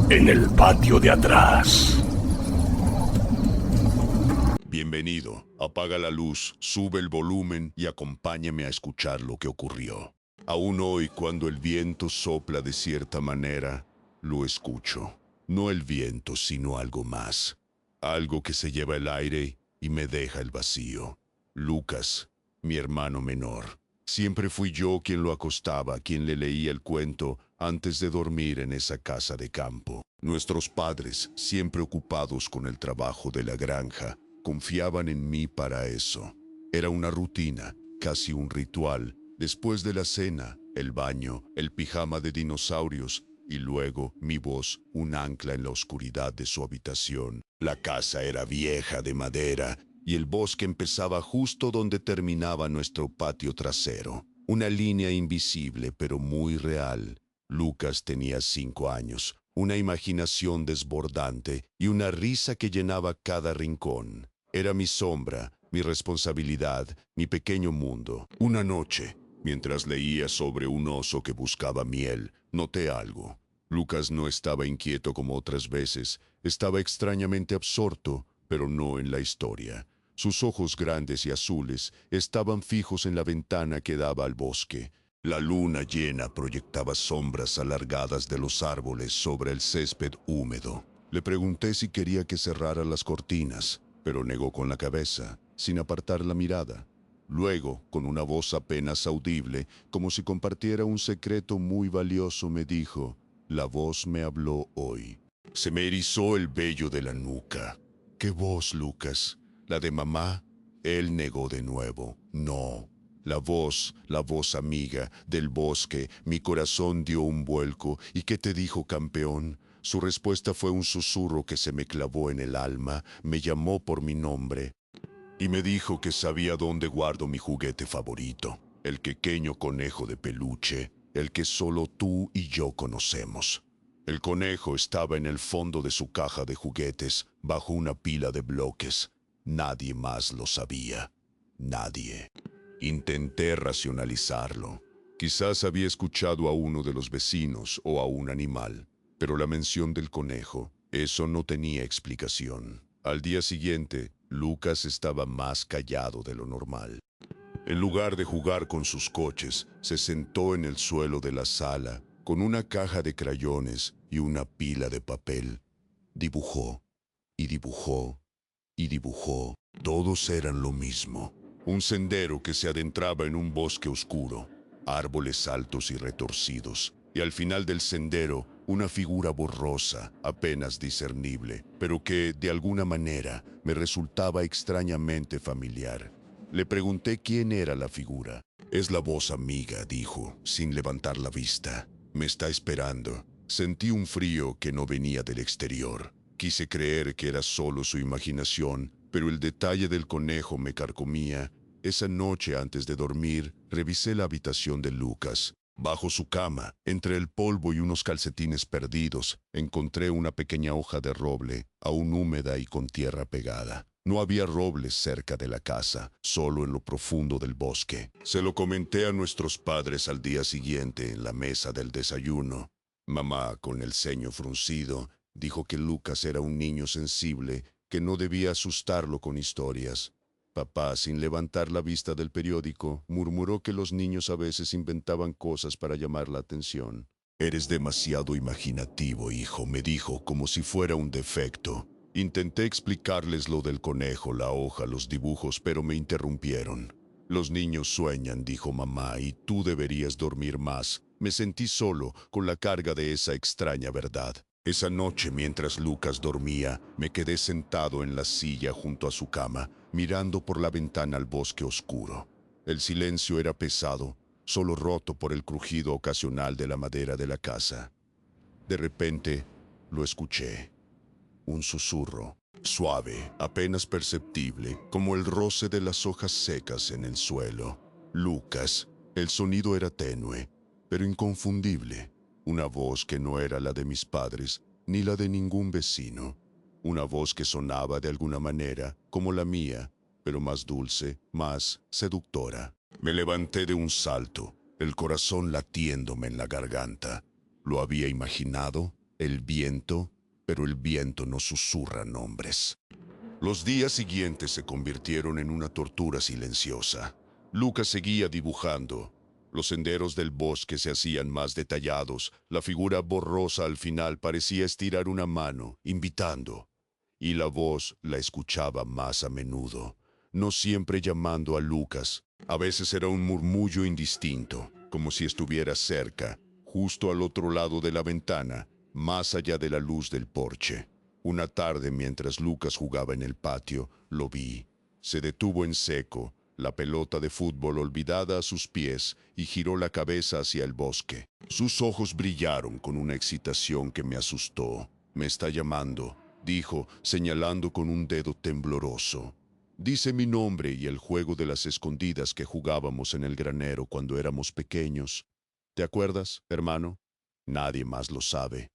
en el patio de atrás. Bienvenido. Apaga la luz, sube el volumen y acompáñame a escuchar lo que ocurrió. Aún hoy, cuando el viento sopla de cierta manera, lo escucho. No el viento, sino algo más. Algo que se lleva el aire y me deja el vacío. Lucas, mi hermano menor. Siempre fui yo quien lo acostaba, quien le leía el cuento antes de dormir en esa casa de campo. Nuestros padres, siempre ocupados con el trabajo de la granja, confiaban en mí para eso. Era una rutina, casi un ritual. Después de la cena, el baño, el pijama de dinosaurios y luego mi voz, un ancla en la oscuridad de su habitación. La casa era vieja de madera y el bosque empezaba justo donde terminaba nuestro patio trasero. Una línea invisible pero muy real. Lucas tenía 5 años, una imaginación desbordante y una risa que llenaba cada rincón. Era mi sombra, mi responsabilidad, mi pequeño mundo. Una noche, mientras leía sobre un oso que buscaba miel, noté algo. Lucas no estaba inquieto como otras veces, estaba extrañamente absorto, pero no en la historia. Sus ojos grandes y azules estaban fijos en la ventana que daba al bosque. La luna llena proyectaba sombras alargadas de los árboles sobre el césped húmedo. Le pregunté si quería que cerrara las cortinas, pero negó con la cabeza, sin apartar la mirada. Luego, con una voz apenas audible, como si compartiera un secreto muy valioso, me dijo: «La voz me habló hoy». Se me erizó el vello de la nuca. «¿Qué voz, Lucas? ¿La de mamá?» Él negó de nuevo. «No». La voz amiga del bosque. Mi corazón dio un vuelco. «¿Y qué te dijo, campeón?» Su respuesta fue un susurro que se me clavó en el alma. Me llamó por mi nombre y me dijo que sabía dónde guardo mi juguete favorito, el pequeño conejo de peluche, el que solo tú y yo conocemos. El conejo estaba en el fondo de su caja de juguetes, bajo una pila de bloques. Nadie más lo sabía. Nadie. Intenté racionalizarlo. Quizás había escuchado a uno de los vecinos o a un animal, pero la mención del conejo, eso no tenía explicación. Al día siguiente, Lucas estaba más callado de lo normal. En lugar de jugar con sus coches, se sentó en el suelo de la sala con una caja de crayones y una pila de papel. Dibujó, y dibujó, y dibujó. Todos eran lo mismo. Un sendero que se adentraba en un bosque oscuro, árboles altos y retorcidos, y al final del sendero una figura borrosa, apenas discernible, pero que, de alguna manera, me resultaba extrañamente familiar. Le pregunté quién era la figura. «Es la voz amiga», dijo, sin levantar la vista. «Me está esperando». Sentí un frío que no venía del exterior. Quise creer que era solo su imaginación, pero el detalle del conejo me carcomía. Esa noche antes de dormir, revisé la habitación de Lucas. Bajo su cama, entre el polvo y unos calcetines perdidos, encontré una pequeña hoja de roble, aún húmeda y con tierra pegada. No había robles cerca de la casa, solo en lo profundo del bosque. Se lo comenté a nuestros padres al día siguiente en la mesa del desayuno. Mamá, con el ceño fruncido, dijo que Lucas era un niño sensible, que no debía asustarlo con historias. Papá, sin levantar la vista del periódico, murmuró que los niños a veces inventaban cosas para llamar la atención. «Eres demasiado imaginativo, hijo», me dijo, como si fuera un defecto. Intenté explicarles lo del conejo, la hoja, los dibujos, pero me interrumpieron. «Los niños sueñan», dijo mamá, «y tú deberías dormir más». Me sentí solo, con la carga de esa extraña verdad. Esa noche, mientras Lucas dormía, me quedé sentado en la silla junto a su cama, mirando por la ventana al bosque oscuro. El silencio era pesado, solo roto por el crujido ocasional de la madera de la casa. De repente, lo escuché. Un susurro, suave, apenas perceptible, como el roce de las hojas secas en el suelo. «Lucas». El sonido era tenue, pero inconfundible. Una voz que no era la de mis padres, ni la de ningún vecino. Una voz que sonaba de alguna manera, como la mía, pero más dulce, más seductora. Me levanté de un salto, el corazón latiéndome en la garganta. ¿Lo había imaginado? El viento, pero el viento no susurra nombres. Los días siguientes se convirtieron en una tortura silenciosa. Lucas seguía dibujando. Los senderos del bosque se hacían más detallados. La figura borrosa al final parecía estirar una mano, invitando. Y la voz la escuchaba más a menudo, no siempre llamando a Lucas. A veces era un murmullo indistinto, como si estuviera cerca, justo al otro lado de la ventana, más allá de la luz del porche. Una tarde, mientras Lucas jugaba en el patio, lo vi. Se detuvo en seco, la pelota de fútbol olvidada a sus pies, y giró la cabeza hacia el bosque. Sus ojos brillaron con una excitación que me asustó. «Me está llamando», dijo, señalando con un dedo tembloroso. «Dice mi nombre y el juego de las escondidas que jugábamos en el granero cuando éramos pequeños. ¿Te acuerdas, hermano? Nadie más lo sabe».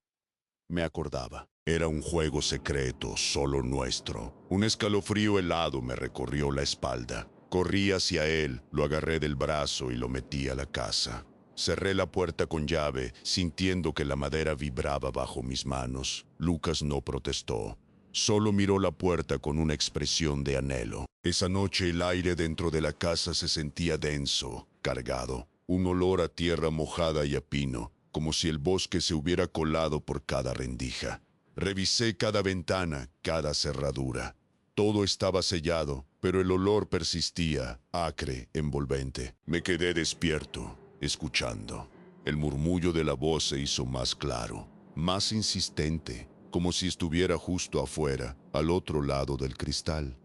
Me acordaba. Era un juego secreto, solo nuestro. Un escalofrío helado me recorrió la espalda. Corrí hacia él, lo agarré del brazo y lo metí a la casa. Cerré la puerta con llave, sintiendo que la madera vibraba bajo mis manos. Lucas no protestó. Solo miró la puerta con una expresión de anhelo. Esa noche el aire dentro de la casa se sentía denso, cargado. Un olor a tierra mojada y a pino, como si el bosque se hubiera colado por cada rendija. Revisé cada ventana, cada cerradura. Todo estaba sellado, pero el olor persistía, acre, envolvente. Me quedé despierto, escuchando. El murmullo de la voz se hizo más claro, más insistente, como si estuviera justo afuera, al otro lado del cristal.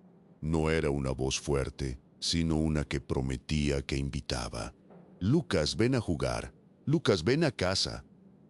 No era una voz fuerte, sino una que prometía, que invitaba. «Lucas, ven a jugar. Lucas, ven a casa».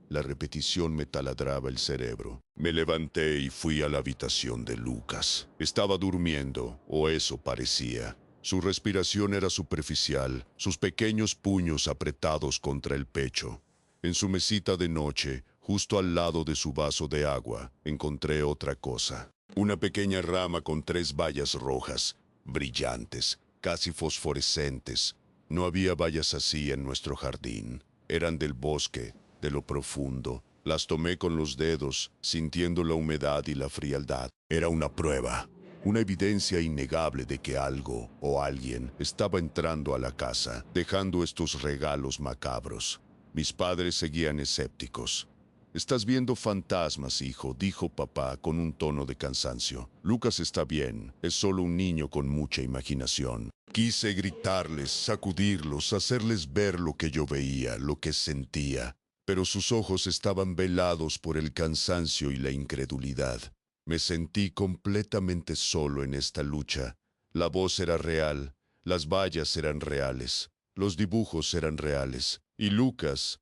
La repetición me taladraba el cerebro. Me levanté y fui a la habitación de Lucas. Estaba durmiendo, o eso parecía. Su respiración era superficial, sus pequeños puños apretados contra el pecho. En su mesita de noche, justo al lado de su vaso de agua, encontré otra cosa. Una pequeña rama con 3 bayas rojas, brillantes, casi fosforescentes. No había bayas así en nuestro jardín. Eran del bosque, de lo profundo. Las tomé con los dedos, sintiendo la humedad y la frialdad. Era una prueba, una evidencia innegable de que algo o alguien estaba entrando a la casa, dejando estos regalos macabros. Mis padres seguían escépticos. «Estás viendo fantasmas, hijo», dijo papá con un tono de cansancio. «Lucas está bien, es solo un niño con mucha imaginación». Quise gritarles, sacudirlos, hacerles ver lo que yo veía, lo que sentía. Pero sus ojos estaban velados por el cansancio y la incredulidad. Me sentí completamente solo en esta lucha. La voz era real, las bayas eran reales, los dibujos eran reales. Y Lucas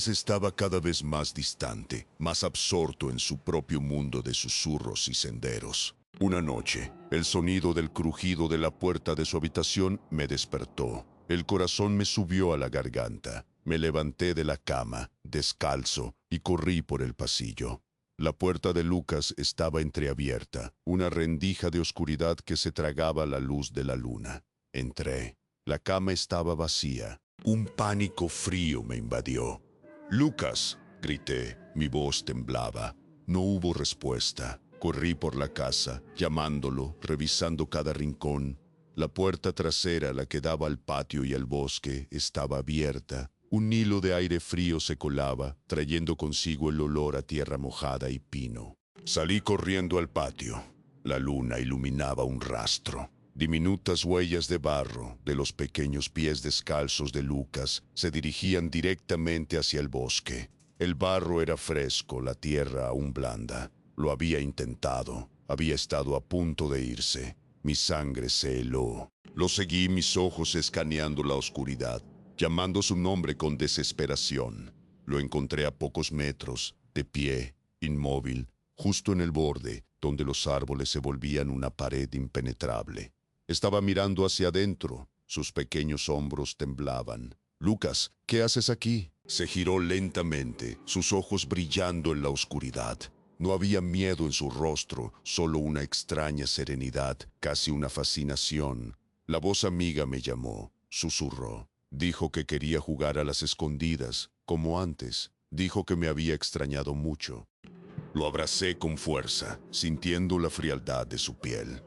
estaba cada vez más distante, más absorto en su propio mundo de susurros y senderos. Una noche, el sonido del crujido de la puerta de su habitación me despertó. El corazón me subió a la garganta. Me levanté de la cama, descalzo, y corrí por el pasillo. La puerta de Lucas estaba entreabierta, una rendija de oscuridad que se tragaba la luz de la luna. Entré. La cama estaba vacía. Un pánico frío me invadió. «Lucas», grité. Mi voz temblaba. No hubo respuesta. Corrí por la casa, llamándolo, revisando cada rincón. La puerta trasera, la que daba al patio y al bosque, estaba abierta. Un hilo de aire frío se colaba, trayendo consigo el olor a tierra mojada y pino. Salí corriendo al patio. La luna iluminaba un rastro. Diminutas huellas de barro, de los pequeños pies descalzos de Lucas, se dirigían directamente hacia el bosque. El barro era fresco, la tierra aún blanda. Lo había intentado. Había estado a punto de irse. Mi sangre se heló. Lo seguí, mis ojos escaneando la oscuridad, llamando su nombre con desesperación. Lo encontré a pocos metros, de pie, inmóvil, justo en el borde, donde los árboles se volvían una pared impenetrable. Estaba mirando hacia adentro. Sus pequeños hombros temblaban. «Lucas, ¿qué haces aquí?» Se giró lentamente, sus ojos brillando en la oscuridad. No había miedo en su rostro, solo una extraña serenidad, casi una fascinación. La voz amiga me llamó, susurró. Dijo que quería jugar a las escondidas, como antes. Dijo que me había extrañado mucho. Lo abracé con fuerza, sintiendo la frialdad de su piel.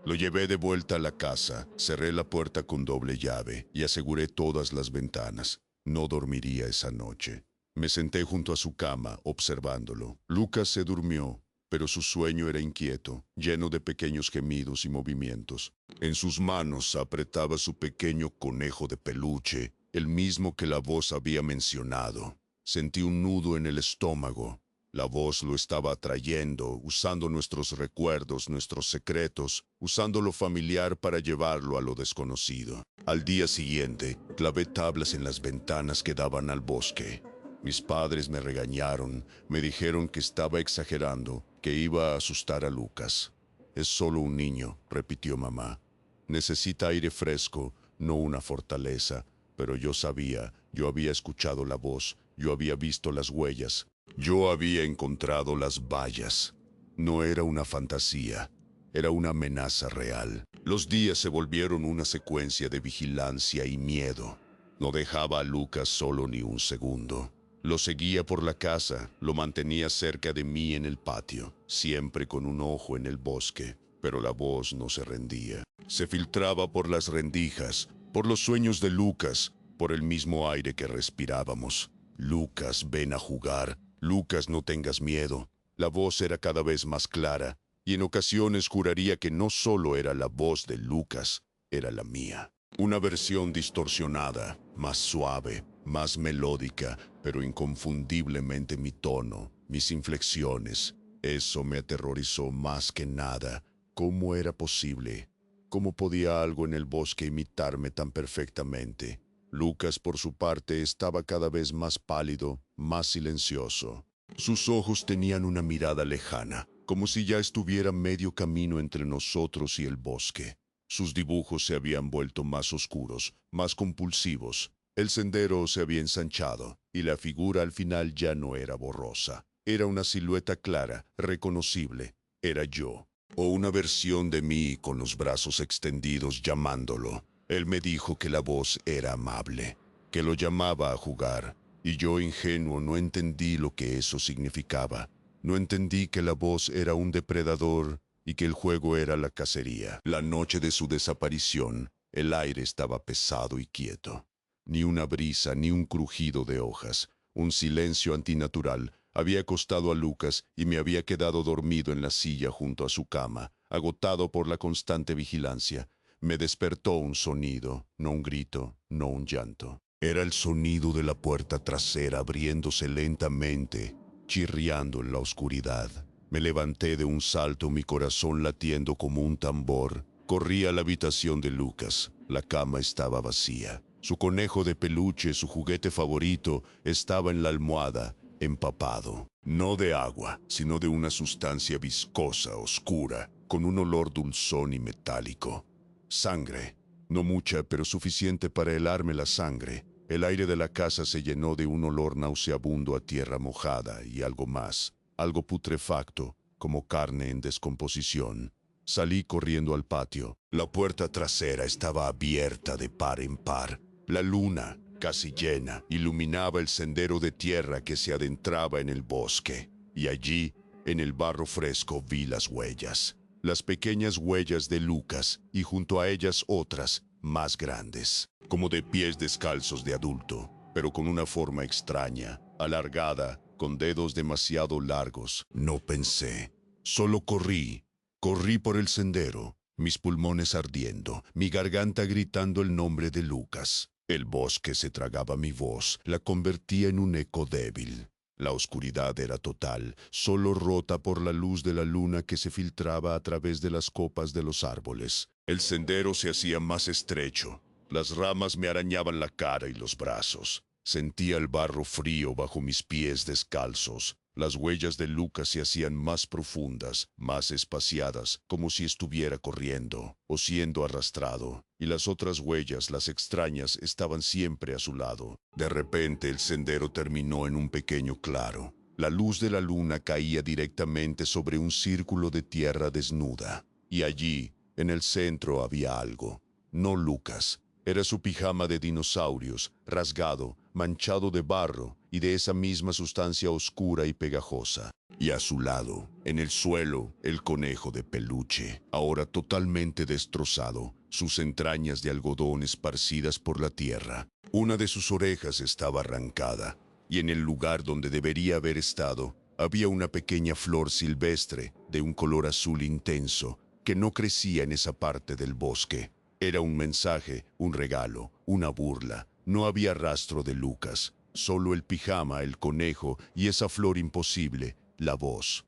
Lo llevé de vuelta a la casa, cerré la puerta con doble llave y aseguré todas las ventanas. No dormiría esa noche. Me senté junto a su cama, observándolo. Lucas se durmió, pero su sueño era inquieto, lleno de pequeños gemidos y movimientos. En sus manos apretaba su pequeño conejo de peluche, el mismo que la voz había mencionado. Sentí un nudo en el estómago. La voz lo estaba atrayendo, usando nuestros recuerdos, nuestros secretos, usando lo familiar para llevarlo a lo desconocido. Al día siguiente, clavé tablas en las ventanas que daban al bosque. Mis padres me regañaron, me dijeron que estaba exagerando, que iba a asustar a Lucas. Es solo un niño, repitió mamá. Necesita aire fresco, no una fortaleza. Pero yo sabía, yo había escuchado la voz, yo había visto las huellas. Yo había encontrado las vallas. No era una fantasía, era una amenaza real. Los días se volvieron una secuencia de vigilancia y miedo. No dejaba a Lucas solo ni un segundo. Lo seguía por la casa, lo mantenía cerca de mí en el patio, siempre con un ojo en el bosque, pero la voz no se rendía. Se filtraba por las rendijas, por los sueños de Lucas, por el mismo aire que respirábamos. Lucas, ven a jugar. Lucas, no tengas miedo. La voz era cada vez más clara, y en ocasiones juraría que no solo era la voz de Lucas, era la mía. Una versión distorsionada, más suave, más melódica, pero inconfundiblemente mi tono, mis inflexiones. Eso me aterrorizó más que nada. ¿Cómo era posible? ¿Cómo podía algo en el bosque imitarme tan perfectamente? Lucas, por su parte, estaba cada vez más pálido, más silencioso. Sus ojos tenían una mirada lejana, como si ya estuviera medio camino entre nosotros y el bosque. Sus dibujos se habían vuelto más oscuros, más compulsivos. El sendero se había ensanchado, y la figura al final ya no era borrosa. Era una silueta clara, reconocible. Era yo, o una versión de mí con los brazos extendidos llamándolo. Él me dijo que la voz era amable, que lo llamaba a jugar, y yo, ingenuo, no entendí lo que eso significaba. No entendí que la voz era un depredador y que el juego era la cacería. La noche de su desaparición, el aire estaba pesado y quieto. Ni una brisa, ni un crujido de hojas. Un silencio antinatural había acostado a Lucas y me había quedado dormido en la silla junto a su cama, agotado por la constante vigilancia. Me despertó un sonido, no un grito, no un llanto. Era el sonido de la puerta trasera abriéndose lentamente, chirriando en la oscuridad. Me levanté de un salto, mi corazón latiendo como un tambor. Corrí a la habitación de Lucas. La cama estaba vacía. Su conejo de peluche, su juguete favorito, estaba en la almohada, empapado. No de agua, sino de una sustancia viscosa, oscura, con un olor dulzón y metálico. Sangre. No mucha, pero suficiente para helarme la sangre. El aire de la casa se llenó de un olor nauseabundo a tierra mojada y algo más, algo putrefacto, como carne en descomposición. Salí corriendo al patio. La puerta trasera estaba abierta de par en par. La luna, casi llena, iluminaba el sendero de tierra que se adentraba en el bosque. Y allí, en el barro fresco, vi las huellas. Las pequeñas huellas de Lucas y junto a ellas otras, más grandes, como de pies descalzos de adulto, pero con una forma extraña, alargada, con dedos demasiado largos. No pensé, solo corrí. Corrí por el sendero, mis pulmones ardiendo, mi garganta gritando el nombre de Lucas. El bosque se tragaba mi voz, la convertía en un eco débil. La oscuridad era total, solo rota por la luz de la luna que se filtraba a través de las copas de los árboles. El sendero se hacía más estrecho. Las ramas me arañaban la cara y los brazos. Sentía el barro frío bajo mis pies descalzos. Las huellas de Lucas se hacían más profundas, más espaciadas, como si estuviera corriendo o siendo arrastrado. Y las otras huellas, las extrañas, estaban siempre a su lado. De repente el sendero terminó en un pequeño claro. La luz de la luna caía directamente sobre un círculo de tierra desnuda. Y allí, en el centro, había algo. No Lucas, Era su pijama de dinosaurios, rasgado, manchado de barro y de esa misma sustancia oscura y pegajosa. Y a su lado, en el suelo, el conejo de peluche, ahora totalmente destrozado, sus entrañas de algodón esparcidas por la tierra. Una de sus orejas estaba arrancada, y en el lugar donde debería haber estado, había una pequeña flor silvestre de un color azul intenso que no crecía en esa parte del bosque. Era un mensaje, un regalo, una burla. No había rastro de Lucas, solo el pijama, el conejo y esa flor imposible, la voz.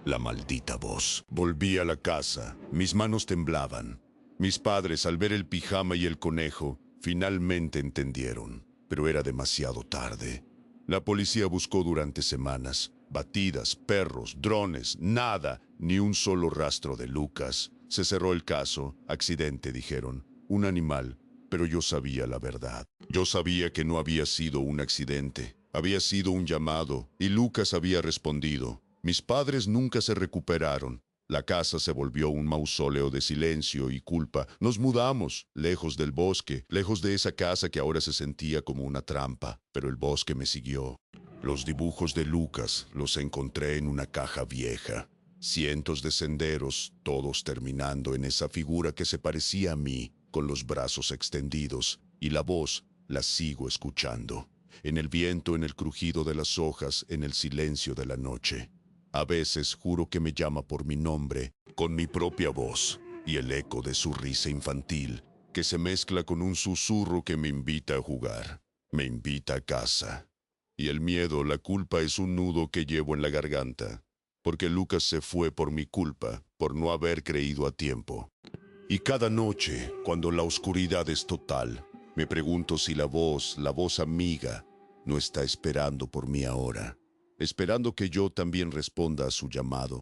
La maldita voz. Volví a la casa, mis manos temblaban. Mis padres, al ver el pijama y el conejo, finalmente entendieron, pero era demasiado tarde. La policía buscó durante semanas, batidas, perros, drones, nada, ni un solo rastro de Lucas. Se cerró el caso, accidente, dijeron, un animal, pero yo sabía la verdad. Yo sabía que no había sido un accidente, había sido un llamado, y Lucas había respondido. Mis padres nunca se recuperaron. La casa se volvió un mausoleo de silencio y culpa. Nos mudamos, lejos del bosque, lejos de esa casa que ahora se sentía como una trampa, pero el bosque me siguió. Los dibujos de Lucas los encontré en una caja vieja. Cientos de senderos, todos terminando en esa figura que se parecía a mí, con los brazos extendidos, y la voz la sigo escuchando. En el viento, en el crujido de las hojas, en el silencio de la noche. A veces juro que me llama por mi nombre, con mi propia voz, y el eco de su risa infantil, que se mezcla con un susurro que me invita a jugar, me invita a casa. Y el miedo, la culpa es un nudo que llevo en la garganta, porque Lucas se fue por mi culpa, por no haber creído a tiempo. Y cada noche, cuando la oscuridad es total, me pregunto si la voz amiga, no está esperando por mí ahora, esperando que yo también responda a su llamado.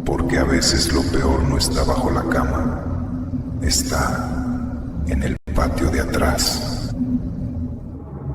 Porque a veces lo peor no está bajo la cama, está en el patio de atrás.